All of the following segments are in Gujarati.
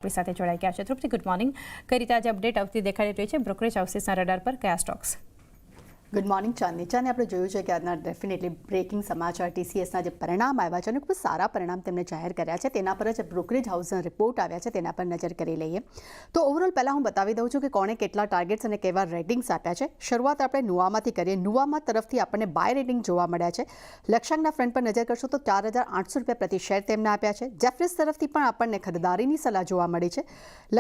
આપણી સાથે જોડાઈ ગયા છે. તૃપ્તિ, ગુડ મોર્નિંગ. કઈ રીતે આજે અપડેટ આવતી દેખાડી રહી છે બ્રોકરેજ હાઉસીસના રડાર પર કયા સ્ટોક્સ? ગુડ મોર્નિંગ ચાંદની. આપણે જોયું છે કે આજના ડેફિનેટલી બ્રેકિંગ સમાચાર ટીસીએસના જે પરિણામ આવ્યા છે અને ખૂબ સારા પરિણામ તેમણે જાહેર કર્યા છે, તેના પર જ બ્રોકરેજ હાઉસના રિપોર્ટ આવ્યા છે, તેના પર નજર કરી લઈએ. તો ઓવરઓલ પહેલાં હું બતાવી દઉં છું કે કોણે કેટલા ટાર્ગેટ્સ અને કેવા રેટિંગ્સ આપ્યા છે. શરૂઆત આપણે નુવામાંથી કરીએ. નુવામા તરફથી આપણને બાય રેટિંગ જોવા મળ્યા છે. લક્ષ્યાંકના ફ્રન્ટ પર નજર કરશો તો ₹4,800 પ્રતિ શેર તેમને આપ્યા છે. જેફરીસ તરફથી પણ આપણને ખરીદારીની સલાહ જોવા મળી છે.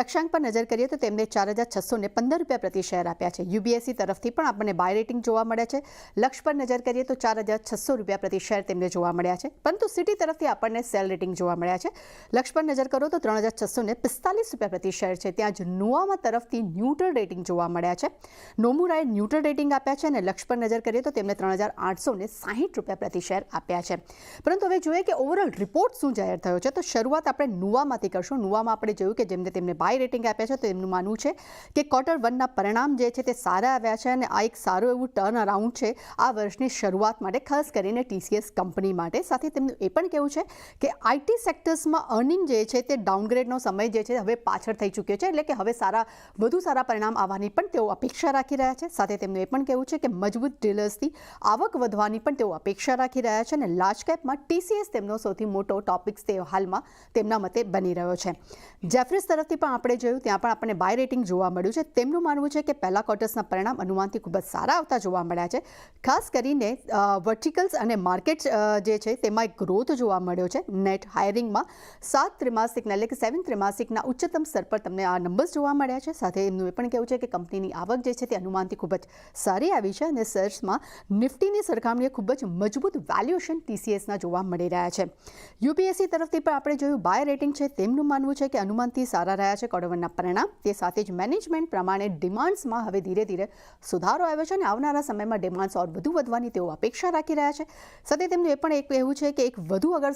લક્ષ્યાંક પર નજર કરીએ તો તેમને ₹4,615 પ્રતિ શેર આપ્યા છે. યુબીએસસી તરફથી પણ આપણને બાય રેટિંગ જોવા મળ્યા છે. લક્ષ પર નજર કરીએ તો ₹4,600 પ્રતિ શેર તેમને જોવા મળ્યા છે. પરંતુ સિટી તરફથી આપણને સેલ રેટિંગ જોવા મળ્યા છે. લક્ષ પર નજર કરો તો ₹3,645 પ્રતિ શેર છે. ત્યાં જ નુવામા તરફથી ન્યુટ્રલ રેટિંગ જોવા મળ્યા છે. નોમુરાએ ન્યુટ્રલ રેટિંગ આપ્યા છે અને લક્ષ પર નજર કરીએ તો તેમને ₹3,860 પ્રતિ શેર આપ્યા છે. પરંતુ હવે જોઈએ કે ઓવરઓલ રિપોર્ટ શું જાહેર થયો છે. તો શરૂઆત આપણે નુવામાંથી કરશું. નુવામાં આપણે જોયું કે જેમને તેમને બાય રેટિંગ આપ્યા છે, તો એમનું માનવું છે કે Q1ના પરિણામ જે છે તે સારા આવ્યા છે અને આ એક સારું એવું ટર્ન અરાઉન્ડ છે આ વર્ષની શરૂઆત માટે, ખાસ કરીને ટીસીએસ કંપની માટે. સાથે તેમનું એ પણ કહેવું છે કે આઈટી સેક્ટર્સમાં અર્નિંગ જે છે તે ડાઉનગ્રેડનો સમય જે છે હવે પાછળ થઈ ચૂક્યો છે, એટલે કે હવે વધુ સારા પરિણામ આવવાની પણ તેઓ અપેક્ષા રાખી રહ્યા છે. સાથે તેમનું એ પણ કહેવું છે કે મજબૂત ડીલર્સથી આવક વધવાની પણ તેઓ અપેક્ષા રાખી રહ્યા છે અને લાર્જ કેપમાં ટીસીએસ તેમનો સૌથી મોટો ટોપિક્સ તે હાલમાં તેમના મતે બની રહ્યો છે. જેફરીસ તરફથી પણ આપણે જોયું, ત્યાં પણ આપણને બાય રેટિંગ જોવા મળ્યું છે. તેમનું માનવું છે કે પહેલા ક્વાર્ટર્સના પરિણામ અનુમાનથી ખૂબ જ સારા આવતા જોવા મળ્યા છે. ખાસ કરીને વર્ટિકલ્સ અને માર્કેટ જે છે તેમાં એક ગ્રોથ જોવા મળ્યો છે. નેટ હાયરિંગમાં 7 ત્રિમાસિકના એટલે કે 7 ત્રિમાસિકના ઉચ્ચતમ સ્તર પર તમને આ નંબર્સ જોવા મળ્યા છે. સાથે એમનું એ પણ કહેવું છે કે કંપનીની આવક જે છે તે અનુમાનથી ખૂબ જ સારી આવી છે અને શેર્સમાં નિફ્ટીની સરખામણીએ ખૂબ જ મજબૂત વેલ્યુએશન ટીસીએસના જોવા મળી રહ્યા છે. યુપીએસસી તરફથી પણ આપણે જોયું બાય રેટિંગ છે. તેમનું માનવું છે કે અનુમાનથી સારા રહ્યા છે Q1ના પરિણામ. તે સાથે જ મેનેજમેન્ટ પ્રમાણે ડિમાન્ડ્સમાં હવે ધીરે ધીરે સુધારો આવ્યો છે અને આવનારા સમયમાં ડિમાન્ડ્સ વધુ વધવાની તેઓ અપેક્ષા રાખી રહ્યા છે. સાથે તેમનું એ પણ એક કહેવું છે કે એક વધુ અગર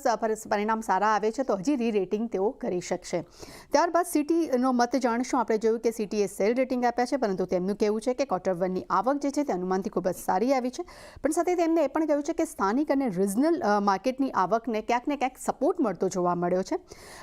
પરિણામ સારા આવે છે તો હજી રેટિંગ તેઓ કરી શકશે. ત્યારબાદ સિટીનો મત જાણશું. આપણે જોયું કે સિટીએ સેલ રેટિંગ આપ્યા છે, પરંતુ તેમનું કહેવું છે કે Q1ની આવક જે છે તે અનુમાનથી ખૂબ જ સારી આવી છે. પણ સાથે તેમને એ પણ કહ્યું છે કે સ્થાનિક અને રિજનલ માર્કેટની આવકને ક્યાંક ને ક્યાંક સપોર્ટ મળતો જોવા મળ્યો છે.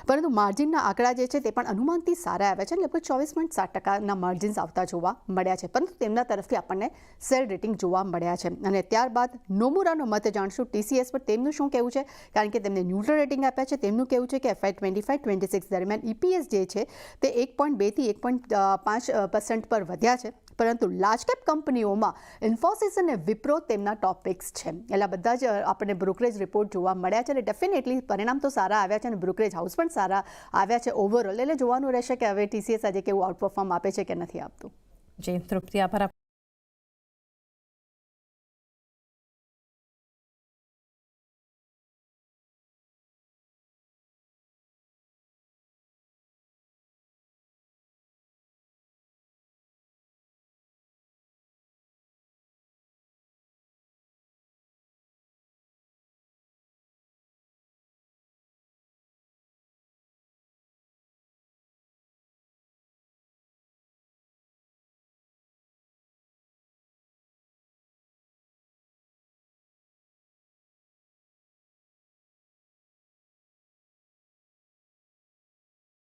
પરંતુ માર્જિનના આંકડા જે છે તે પણ અનુમાનથી સારા આવ્યા છે. લગભગ 24.7% માર્જિન્સ આવતા જોવા મળ્યા છે. પરંતુ તેમના તરફથી આપણને સેલ રેટિંગ જોવા મળ્યા છે. અને ત્યારબાદ નોમુરાનો મત જાણશું ટીસીએસ પર. તેમનું શું કહેવું છે, કારણ કે તેમને ન્યુટ્રલ રેટિંગ આપ્યા છે. તેમનું કહેવું છે કે FY 25-26 દરમિયાન EPS જે છે તે 1.2 થી 1.5% પર વધ્યા છે. પરંતુ લાર્જ કેપ કંપનીઓમાં ઇન્ફોસિસ અને વિપ્રો તેમના ટોપિક્સ છે. એટલે બધા જ આપણને બ્રોકરેજ રિપોર્ટ જોવા મળ્યા છે અને ડેફિનેટલી પરિણામ તો સારા આવ્યા છે અને બ્રોકરેજ હાઉસ પણ સારા આવ્યા છે ઓવરઓલ. એટલે જોવાનું રહેશે કે હવે ટીસીએસ આજે કેવું આઉટપરફોર્મ આપે છે કે નથી આપતું. જી તૃપ્તિ, આભાર.